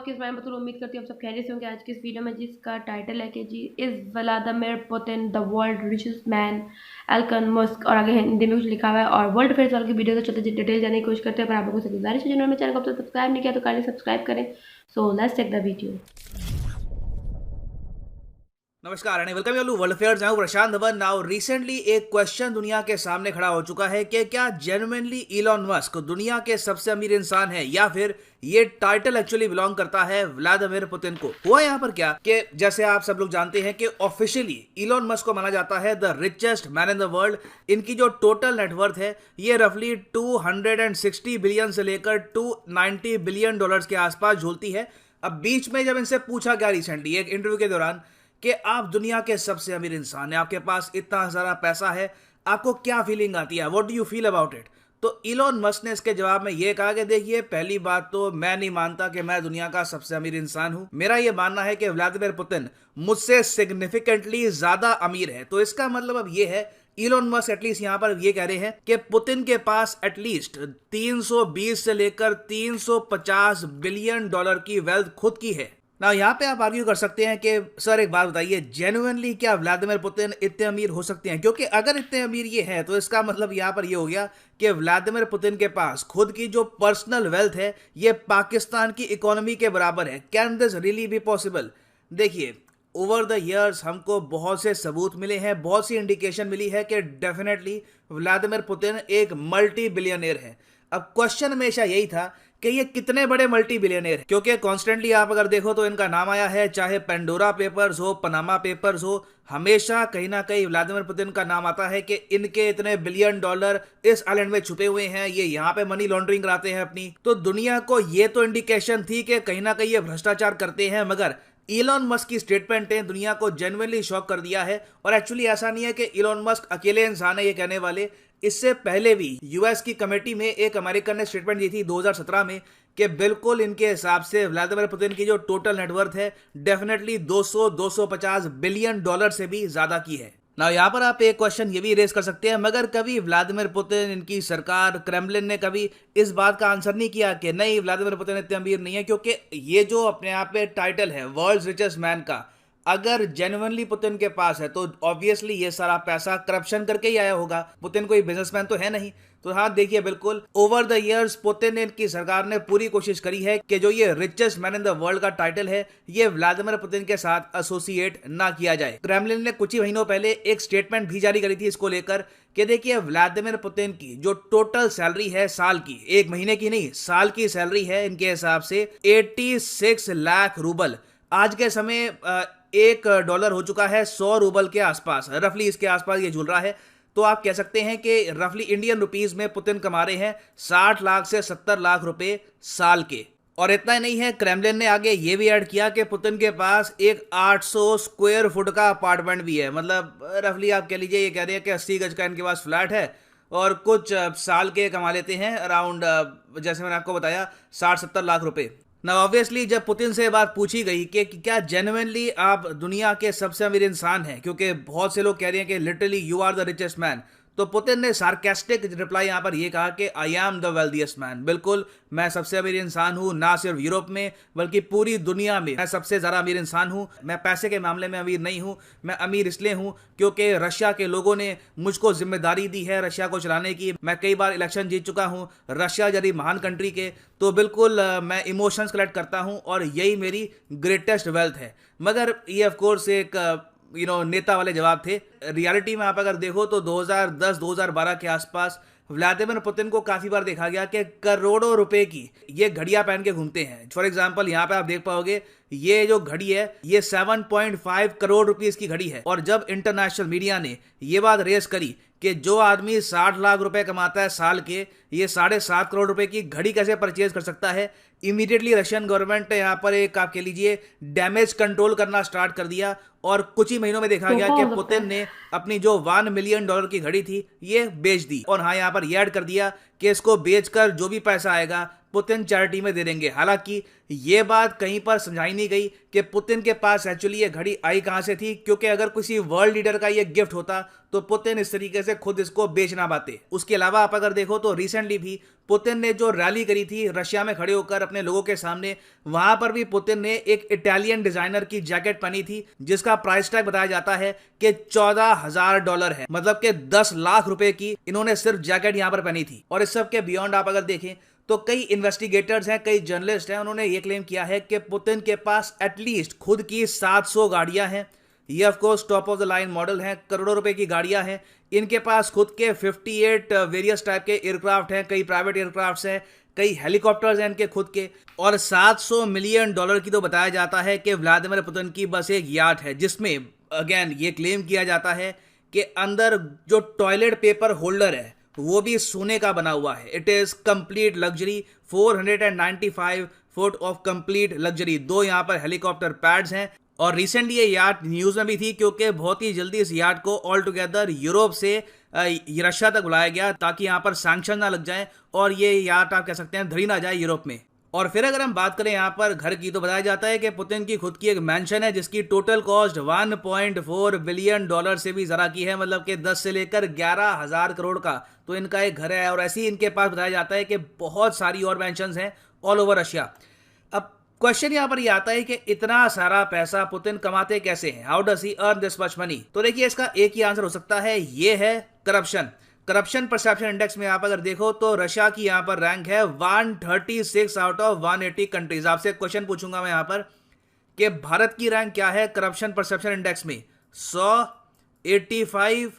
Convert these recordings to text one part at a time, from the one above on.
आपके इस बारे में उम्मीद करती हूँ आप सब खैरियत से होंगे। आज की इस वीडियो में जिसका टाइटल है कि G is Vladimir Putin the world richest man Elon Musk, और आगे हिंदी में कुछ लिखा हुआ है। और वर्ल्ड अफेयर्स वाले की वीडियो से चलते डिटेल जाने की कोशिश करते हैं, पर आप लोगों से गुजारिश है जिन्होंने चैनल को अब तक सब्सक्राइब नहीं किया तो काइंडली सब्सक्राइब करें। So let's take the video. नमस्कार and welcome you world affairs. मैं हूं प्रशांत धवन। नाउ रिसेंटली एक क्वेश्चन दुनिया के सामने खड़ा हो चुका है कि क्या जेन्युइनली इलॉन मस्क दुनिया के सबसे अमीर इंसान है या फिर ये टाइटल एक्चुअली बिलोंग करता है व्लादिमीर पुतिन को। हुआ यहाँ पर क्या कि जैसे आप सब लोग जानते हैं कि ऑफिशियली इलॉन मस्क को माना जाता है the richest man in the world. इनकी जो टोटल नेटवर्थ है ये रफली 260 बिलियन से लेकर 290 बिलियन डॉलर्स के आसपास झूलती है। अब बीच में जब इनसे पूछा गया रिसेंटली एक इंटरव्यू के दौरान कि आप दुनिया के सबसे अमीर इंसान हैं, आपके पास इतना सारा पैसा है, आपको क्या फीलिंग आती है, what do you feel about it. तो इलॉन मस्क ने इसके जवाब में यह कहा कि देखिए, पहली बात तो मैं नहीं मानता कि मैं दुनिया का सबसे अमीर इंसान हूं। मेरा यह मानना है कि व्लादिमीर पुतिन मुझसे सिग्निफिकेंटली ज्यादा अमीर है। तो इसका मतलब अब यह है, इलॉन मस्क एटलीस्ट यहां पर ये कह रहे हैं कि पुतिन के पास एटलीस्ट 320 से लेकर 350 बिलियन डॉलर की वेल्थ खुद की है ना। यहाँ पे आप आर्ग्यू कर सकते हैं कि सर एक बात बताइए, जेन्युइनली क्या व्लादिमीर पुतिन इतने अमीर हो सकते हैं? क्योंकि अगर इतने अमीर ये है तो इसका मतलब यहाँ पर ये हो गया कि व्लादिमीर पुतिन के पास खुद की जो पर्सनल वेल्थ है ये पाकिस्तान की इकोनॉमी के बराबर है। Can this really be possible? देखिए, ओवर द ईयर्स हमको बहुत से सबूत मिले हैं, बहुत सी इंडिकेशन मिली है कि डेफिनेटली व्लादिमीर पुतिन एक मल्टी बिलियनियर है। अब क्वेश्चन हमेशा यही था कि ये कितने बड़े मल्टी बिलियनियर हैं, क्योंकि कॉन्स्टेंटली आप अगर देखो तो इनका नाम आया है, चाहे पेंडोरा पेपर्स हो, पनामा पेपर्स हो, हमेशा कहीं ना कहीं व्लादिमीर पुतिन का नाम आता है कि इनके इतने बिलियन डॉलर इस आइलैंड में छुपे हुए हैं, ये यहाँ पे मनी लॉन्ड्रिंग कराते हैं अपनी। तो दुनिया को ये तो इंडिकेशन थी कि कहीं ना कहीं ये भ्रष्टाचार करते हैं, मगर इलॉन मस्क की स्टेटमेंट ने दुनिया को जेन्युइनली शॉक कर दिया है। और एक्चुअली ऐसा नहीं है कि इलॉन मस्क अकेले इंसान है ये कहने वाले। इससे पहले भी यूएस की कमेटी में एक अमेरिकन ने स्टेटमेंट दी थी 2017 में कि बिल्कुल इनके हिसाब से व्लादिमीर पुतिन की जो टोटल नेटवर्थ है डेफिनेटली 200-250 बिलियन डॉलर से भी ज्यादा की है ना। यहाँ पर आप एक क्वेश्चन ये भी रेज कर सकते हैं, मगर कभी व्लादिमीर पुतिन, इनकी सरकार, क्रेमलिन ने कभी इस बात का आंसर नहीं किया कि नहीं, व्लादिमीर पुतिन इतने अमीर नहीं है। क्योंकि ये जो अपने आप पे टाइटल है वर्ल्ड रिचेस्ट मैन का, अगर जेन्युइनली पुतिन के पास है तो ऑब्वियसली ये सारा पैसा करप्शन करके ही आया होगा। पुतिन कोई बिजनेसमैन तो है नहीं। तो हाँ, देखिए, बिल्कुल ओवर द इयर्स पुतिन ने, इनकी सरकार ने पूरी कोशिश करी है कि जो ये richest man in the world का टाइटल है ये व्लादिमीर पुतिन के साथ एसोसिएट ना किया जाए। क्रेमलिन ने कुछ ही महीनों पहले एक स्टेटमेंट भी जारी करी थी इसको लेकर कि देखिए, व्लादिमीर पुतिन की जो टोटल सैलरी है साल की, एक महीने की नहीं, साल की सैलरी है इनके हिसाब से 86 लाख रूबल। आज के समय $1 हो चुका है 100 रूबल के आसपास, रफली इसके आसपास ये झूल रहा है। तो आप कह सकते हैं कि रफली इंडियन रुपीस में पुतिन कमा रहे हैं 60 लाख से 70 लाख रुपए साल के। और इतना ही नहीं है, क्रेमलिन ने आगे ये भी ऐड किया कि पुतिन के पास एक 800 स्क्वायर फुट का अपार्टमेंट भी है। मतलब रफली आप कह लीजिए, ये कह रहे हैं कि 80 गज का इनके पास फ्लैट है और कुछ साल के कमा लेते हैं अराउंड, जैसे मैंने आपको बताया, 60-70 लाख रुपए ना। ऑब्वियसली जब पुतिन से बात पूछी गई कि क्या जेन्युइनली आप दुनिया के सबसे अमीर इंसान हैं, क्योंकि बहुत से लोग कह रहे हैं कि literally you are the richest man, तो पुतिन ने सार्केस्टिक रिप्लाई यहां पर यह कहा कि I am the wealthiest man. बिल्कुल, मैं सबसे अमीर इंसान हूं, ना सिर्फ यूरोप में बल्कि पूरी दुनिया में मैं सबसे ज्यादा अमीर इंसान हूं। मैं पैसे के मामले में अमीर नहीं हूं, मैं अमीर इसलिए हूं क्योंकि रशिया के लोगों ने मुझको जिम्मेदारी दी है रशिया को चलाने की। मैं कई बार इलेक्शन जीत चुका हूं रशिया जैसी महान कंट्री के। तो बिल्कुल मैं इमोशंस कलेक्ट करता हूं और यही मेरी ग्रेटेस्ट वेल्थ है। मगर ये ऑफकोर्स एक नेता वाले जवाब थे। रियलिटी में आप अगर देखो तो 2010-2012 के आसपास व्लादिमीर पुतिन को काफी बार देखा गया कि करोड़ों रुपए की ये घड़ियां पहन के घूमते हैं। फॉर एग्जांपल, यहाँ पे आप देख पाओगे ये जो घड़ी है ये 7.5 करोड़ रुपीस की घड़ी है। और जब इंटरनेशनल मीडिया ने ये बात रेस करी कि जो आदमी 60 लाख रुपए कमाता है साल के, ये 7.5 करोड़ रुपए की घड़ी कैसे परचेज कर सकता है, इमीडिएटली रशियन गवर्नमेंट ने यहाँ पर एक, आप कह लीजिए, डैमेज कंट्रोल करना स्टार्ट कर दिया। और कुछ ही महीनों में देखा गया कि पुतिन ने अपनी जो $1 मिलियन की घड़ी थी ये बेच दी। और हाँ, यहाँ पर यह ऐड कर दिया कि इसको बेचकर जो भी पैसा आएगा पुतिन चैरिटी में दे देंगे। हालांकि ये बात कहीं पर समझाई नहीं गई कि पुतिन के पास एक्चुअली ये घड़ी आई कहां से थी, क्योंकि अगर किसी वर्ल्ड लीडर का ये गिफ्ट होता तो पुतिन इस तरीके से खुद इसको बेच ना पाते। उसके अलावा आप अगर देखो तो रिसेंटली भी पुतिन ने जो रैली करी थी रशिया में खड़े होकर अपने लोगों के सामने, वहां पर भी पुतिन ने एक इटालियन डिजाइनर की जैकेट पहनी थी जिसका प्राइस टैग बताया जाता है कि $14,000 है, मतलब कि 10 लाख रुपए की इन्होंने सिर्फ जैकेट यहां पर पहनी थी। और इस सब के बियॉन्ड आप अगर देखें तो कई इन्वेस्टिगेटर्स हैं, कई जर्नलिस्ट हैं, उन्होंने ये क्लेम किया है कि पुतिन के पास एटलीस्ट खुद की 700 गाड़ियां हैं। ये of course top of the line model हैं, करोड़ों रुपए की गाड़ियां हैं। इनके पास खुद के 58 वेरियस टाइप के एयरक्राफ्ट हैं, कई प्राइवेट एयरक्राफ्ट्स हैं, कई हेलीकॉप्टर्स हैं इनके खुद के। और $700 मिलियन की तो बताया जाता है कि व्लादिमीर पुतिन की बस एक याट है, जिसमें अगेन ये क्लेम किया जाता है कि अंदर जो टॉयलेट पेपर होल्डर है वो भी सोने का बना हुआ है। It is complete luxury, 495 foot of complete luxury. 2 यहाँ पर हेलीकॉप्टर पैड्स हैं। और रिसेंटली ये याट न्यूज में भी थी क्योंकि बहुत ही जल्दी इस याट को ऑल टुगेदर यूरोप से रशिया तक बुलाया गया ताकि यहाँ पर सैंक्शन ना लग जाए और ये याट आप कह सकते हैं धरी ना जाए यूरोप में। और फिर अगर हम बात करें यहाँ पर घर की, तो बताया जाता है कि पुतिन की खुद की एक मैंशन है जिसकी टोटल कॉस्ट $1.4 बिलियन से भी ज़रा की है, मतलब कि 10 से लेकर 11,000 करोड़ का तो इनका एक घर है। और ऐसे ही इनके पास बताया जाता है कि बहुत सारी और मैंशंस हैं ऑल ओवर रशिया। अब क्वेश्चन यहाँ पर ये आता है कि इतना सारा पैसा पुतिन कमाते कैसे हैं? How does he earn this much money? तो देखिए इसका एक ही आंसर हो सकता है, ये है करप्शन। करप्शन परसेप्शन इंडेक्स में आप अगर देखो तो रशिया की यहाँ पर रैंक है 136 आउट ऑफ 180 कंट्रीज। आपसे क्वेश्चन पूछूंगा मैं यहाँ पर कि भारत की रैंक क्या है करप्शन परसेप्शन इंडेक्स में? 100, 85,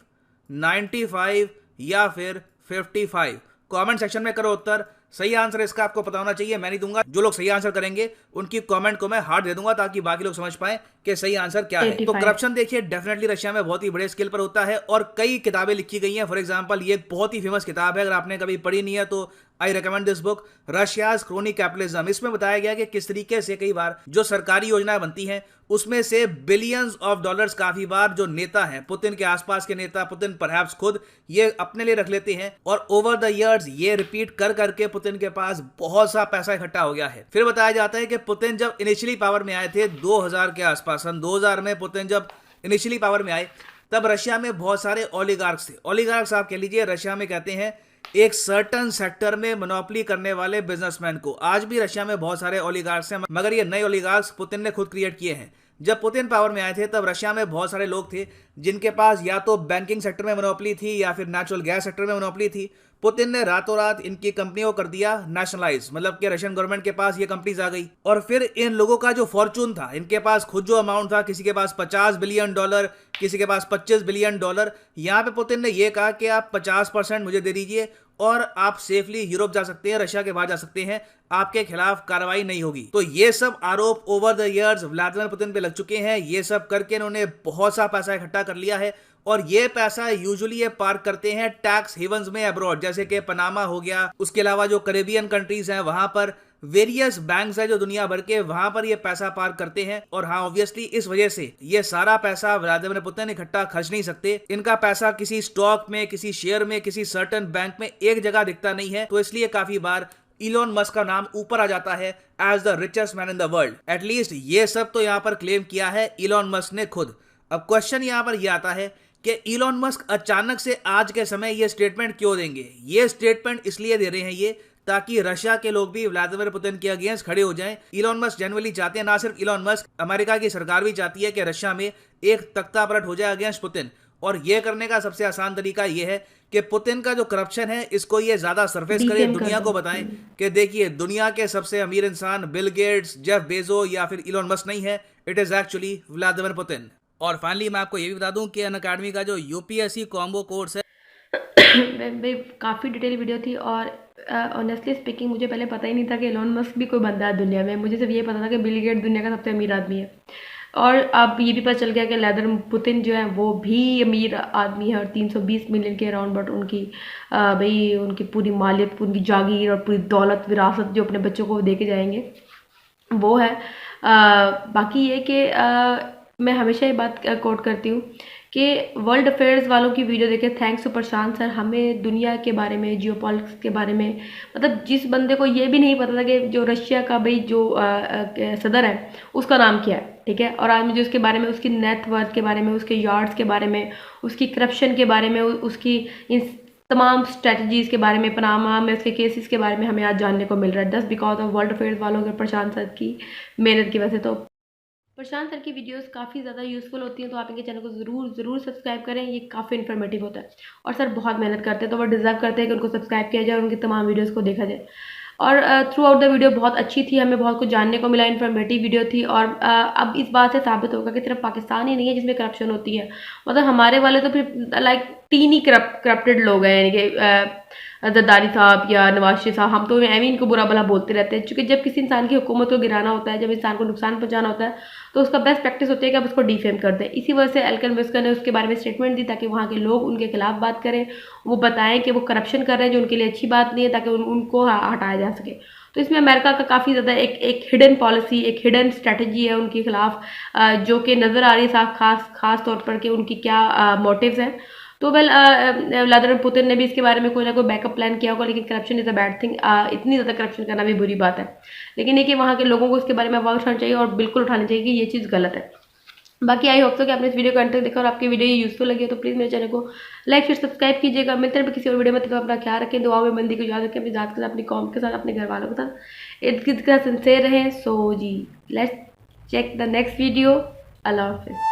95 या फिर 55? कमेंट सेक्शन में करो उत्तर। सही आंसर इसका आपको पता होना चाहिए, मैं नहीं दूंगा। जो लोग सही आंसर करेंगे उनकी कमेंट को मैं हार्ट दे दूंगा ताकि बाकी लोग समझ पाए कि सही आंसर क्या है। तो करप्शन देखिए डेफिनेटली रशिया में बहुत ही बड़े स्केल पर होता है और कई किताबें लिखी गई हैं। फॉर एग्जांपल ये एक बहुत ही फेमस किताब है, अगर आपने कभी पढ़ी नहीं है तो I recommend this book, Russia's crony capitalism. इसमें बताया गया कि किस तरीके से कई बार जो सरकारी योजनाएं बनती हैं उसमें से बिलियंस ऑफ डॉलर्स काफी बार जो नेता हैं, पुतिन के आसपास के नेता, पुतिन परहैप्स खुद, ये अपने लिए रख लेते हैं और ओवर द इयर्स ये रिपीट कर करके पुतिन के पास बहुत सा पैसा इकट्ठा हो गया है। फिर बताया जाता है कि पुतिन जब इनिशियली पावर में आए थे 2000 के आसपास, सन 2000 में पुतिन जब इनिशियली पावर में आए तब रशिया में बहुत सारे ओलिगार्क्स थे। ओलिगार्क्स आप कह लीजिए रशिया में कहते हैं एक सर्टन सेक्टर में मोनोपोली करने वाले बिजनेसमैन को। आज भी रशिया में बहुत सारे ओलिगार्क्स हैं, मगर ये नए ओलिगार्क्स पुतिन ने खुद क्रिएट किए हैं। जब पुतिन पावर में आए थे तब रशिया में बहुत सारे लोग थे जिनके पास या तो बैंकिंग सेक्टर में मोनोपोली थी या फिर नेचुरल गैस सेक्टर में मोनोपोली थी। पुतिन ने रातों रात इनकी कंपनियों को कर दिया नेशनलाइज, मतलब कि रशियन गवर्नमेंट के पास ये कंपनीज आ गई। और फिर इन लोगों का जो फॉर्चून था, इनके पास खुद जो अमाउंट था, किसी के पास $50 बिलियन, किसी के पास $25 बिलियन, यहाँ पे पुतिन ने ये कहा कि आप 50% मुझे दे दीजिए और आप सेफली यूरोप जा सकते हैं, रशिया के बाहर जा सकते हैं, आपके खिलाफ कार्रवाई नहीं होगी। तो ये सब आरोप over the years Vladimir Putin पे लग चुके हैं। ये सब करके इन्होंने बहुत सा पैसा इकट्ठा कर लिया है और ये पैसा यूजुअली ये पार्क करते हैं टैक्स हेवंस में अब्रॉड, जैसे कि पनामा हो गया। उसके अलावा जो कैरेबियन कंट्रीज हैं वहां पर वेरियस बैंक्स है जो दुनिया भर के, वहां पर ये पैसा पार्क करते हैं। और हाँ, ऑब्वियसली इस वजह से ये सारा पैसा व्लादिमीर पुतिन इकट्ठा खर्च नहीं सकते। इनका पैसा किसी स्टॉक में, किसी शेयर में, किसी सर्टेन बैंक में एक जगह दिखता नहीं है, तो इसलिए काफी बार इलॉन मस्क का नाम ऊपर आ जाता है as the richest man in the world. At least ये सब तो यहाँ पर क्लेम किया है इलॉन मस्क ने खुद। अब क्वेश्चन यहाँ पर यह आता है कि इलॉन मस्क अचानक से आज के समय ये स्टेटमेंट क्यों देंगे? ये स्टेटमेंट इसलिए दे रहे हैं ये ताकि रशिया के लोग भी व्लादिमीर पुतिन के अगेंस्ट खड़े हो जाएं। इलॉन मस्क जनरली चाहते हैं, ना सिर्फ इलॉन मस्क, अमेरिका की सरकार भी चाहती है कि रशिया में एक तख्ता पलट हो जाए अगेंस्ट पुतिन। और ये करने का सबसे आसान तरीका ये है कि पुतिन का जो करप्शन है इसको ये ज्यादा सरफेस करे, दुनिया को बताएं कि देखिए दुनिया के सबसे अमीर इंसान बिल गेट्स, जेफ बेजो या फिर इलॉन मस्क नहीं है, it is actually Vladimir Putin. और फाइनली मैं आपको ये भी बता दूं कि अनअकैडमी का जो यूपीएससी कॉम्बो कोर्स है काफ़ी डिटेल वीडियो थी और ऑनेस्टली स्पीकिंग मुझे पहले पता ही नहीं था कि इलॉन मस्क भी कोई बंदा है दुनिया में। मुझे सिर्फ ये पता था कि बिल गेट्स दुनिया का सबसे अमीर आदमी है और अब ये भी पता चल गया कि व्लादिमीर पुतिन जो है वो भी अमीर आदमी है और 320 मिलियन के अराउंड बट उनकी भाई उनकी पूरी मालियत, उनकी जागीर और पूरी दौलत, विरासत जो अपने बच्चों को दे के जाएंगे वो है। बाकी ये कि मैं हमेशा ये बात कोट करती हूँ कि वर्ल्ड अफेयर्स वालों की वीडियो देखे, थैंक्स टू प्रशांत सर, हमें दुनिया के बारे में, जियोपॉलिटिक्स के बारे में, मतलब जिस बंदे को ये भी नहीं पता था कि जो रशिया का भाई जो सदर है उसका नाम क्या है, ठीक है, और आज मुझे उसके बारे में, उसकी नेटवर्थ के बारे में, उसके यार्ड्स के बारे में, उसकी करप्शन के बारे में, उसकी इन तमाम स्ट्रेटजीज़ के बारे में, पनामा में उसके केसेस के बारे में हमें आज जानने को मिल रहा है, just because of world affairs वालों के प्रशांत सर की मेहनत की वजह से। तो प्रशांत सर की वीडियोस काफ़ी ज़्यादा यूज़फुल होती हैं, तो आप इनके चैनल को ज़रूर सब्सक्राइब करें, ये काफ़ी इन्फॉर्मेटिव होता है और सर बहुत मेहनत करते हैं, तो वो डिज़र्व करते हैं कि उनको सब्सक्राइब किया जाए और उनकी तमाम वीडियोज़ को देखा जाए। और थ्रू आउट द वीडियो बहुत अच्छी थी, हमें बहुत कुछ जानने को मिला, इन्फॉर्मेटिव वीडियो थी। और अब इस बात से साबित होगा कि सिर्फ पाकिस्तान ही नहीं है जिसमें करप्शन होती है, मतलब हमारे वाले तो फिर लाइक तीन ही करप्टेड लोग हैं, यानी कि जरदारी साहब या नवाज शरीफ साहब। हम तो एवं इनको बुरा भला बोलते रहते हैं, क्योंकि जब किसी इंसान की हुकूमत को गिराना होता है, जब इंसान को नुकसान पहुंचाना होता है, तो उसका बेस्ट प्रैक्टिस होती है कि आप उसको डिफेम कर दें। इसी वजह से एल्कन मस्क ने उसके बारे में स्टेटमेंट दी, ताकि वहाँ के लोग उनके खिलाफ बात करें, वो बताएं कि वो करप्शन कर रहे हैं जो उनके लिए अच्छी बात नहीं है, ताकि उनको हटाया जा सके। तो इसमें अमेरिका का काफ़ी ज़्यादा एक हिडन पॉलिसी, एक हिडन स्ट्रैटेजी है उनके खिलाफ, जो कि नज़र आ रही है साफ खास तौर पर कि उनकी क्या मोटिव्स हैं। तो व्लादिमीर पुतिन ने भी इसके बारे में कोई ना कोई बैकअप प्लान किया होगा, लेकिन corruption is a bad thing. इतनी ज़्यादा करप्शन करना भी बुरी बात है, लेकिन ये कि वहाँ के लोगों को इसके बारे में आवाज़ उठानी चाहिए और बिल्कुल उठानी चाहिए कि ये चीज़ गलत है। बाकी आई होप तो कि आपने इस वीडियो को अंत तक देखा और आपकी वीडियो ये यूजफुल लगी है, तो प्लीज़ मेरे चैनल को लाइक शेयर सब्सक्राइब कीजिएगा। मिलते हैं किसी और वीडियो में, तब अपना ख्याल रखें, दुआ में बंदी को याद रखें, अपनी जात के साथ, अपनी कौम के साथ, अपने घर वालों के साथ इर्द गिर्द के साथ सिंसेयर रहें। सो जी, let's check the next video. अल्लाह हाफिज़।